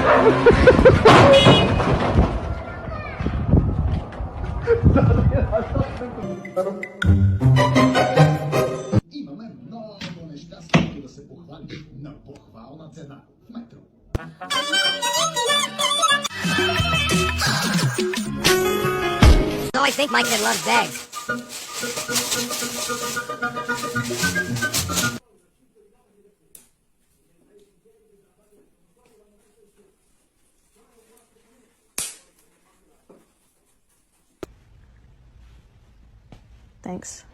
I mamy nową neszczęsną, kiedy sobie pochwalić. No, pochwalna cena w metro. So I think my kid loves bags. Thanks.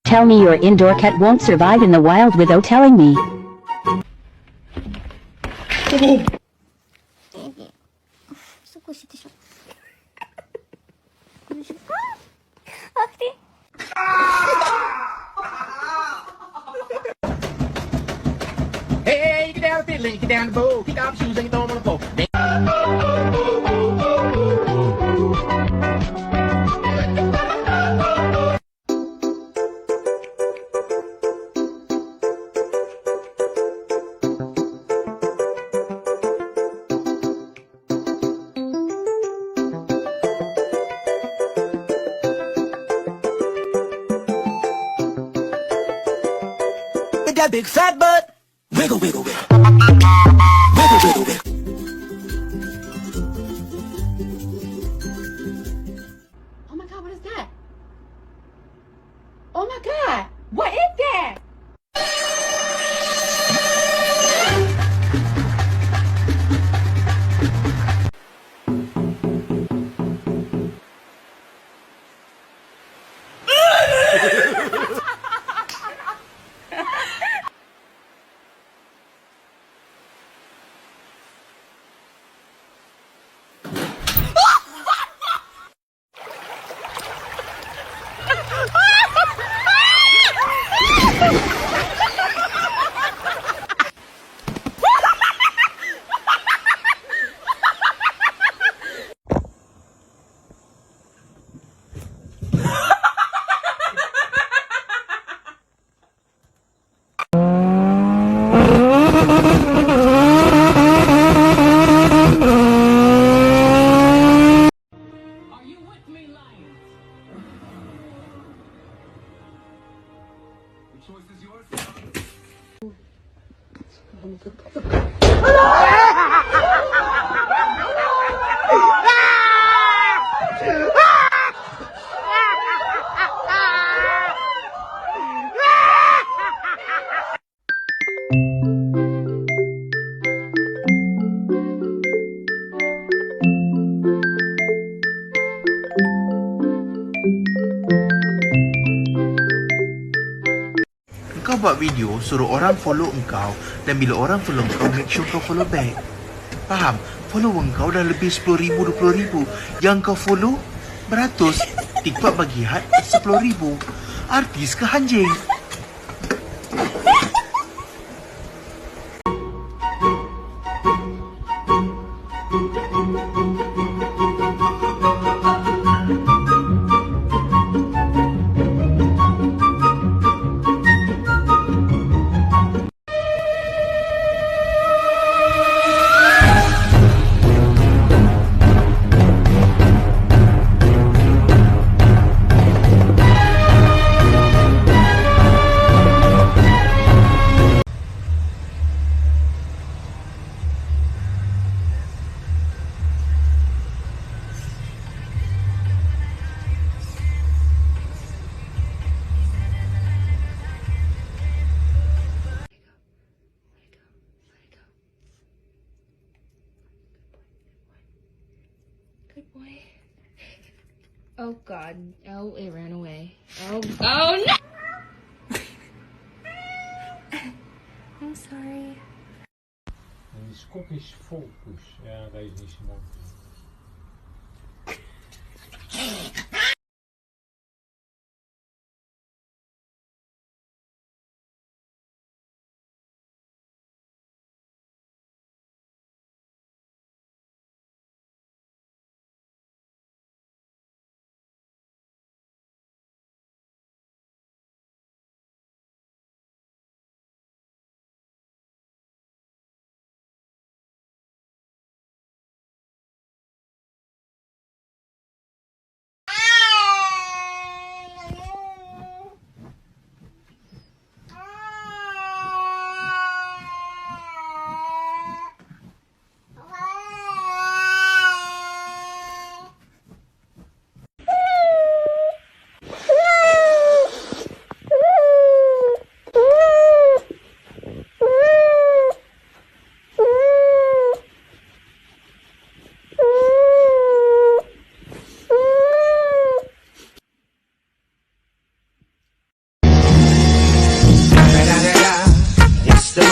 Tell me your indoor cat won't survive in the wild without telling me. Hey, get down the fiddle and get down the bowl. Kick off your shoes and you throw them on the floor. With that big fat butt. Wiggle, wiggle, wiggle. Wiggle, wiggle, wiggle. Oh my god, what is that? Oh my god, what is that? Kau buat video suruh orang follow engkau dan bila orang follow engkau make sure kau follow back. Faham? Follower engkau dah lebih 10,000, 20,000. Yang kau follow beratus. TikTok bagi had 10,000. Artis ke anjing? Good boy. Oh god. Oh, it ran away. Oh no! I'm sorry. Die Scottish Folkers, ja, dat is niet zo mooi.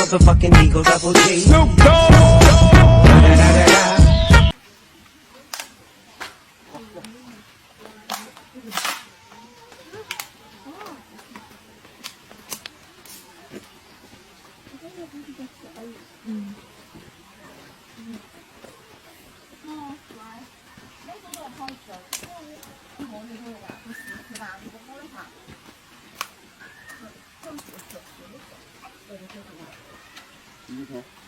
motherfucking Eagle Double G. Thank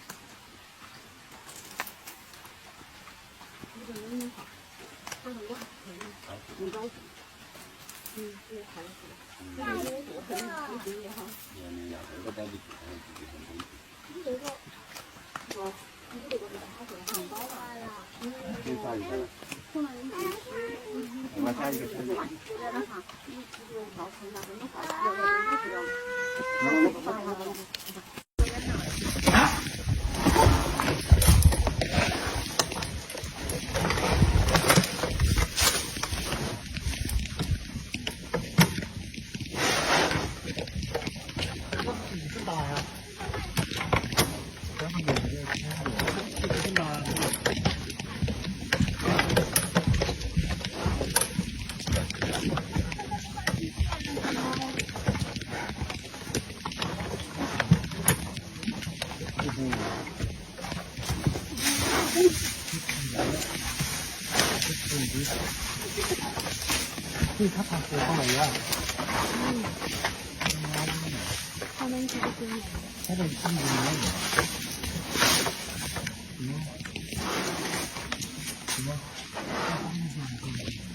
you.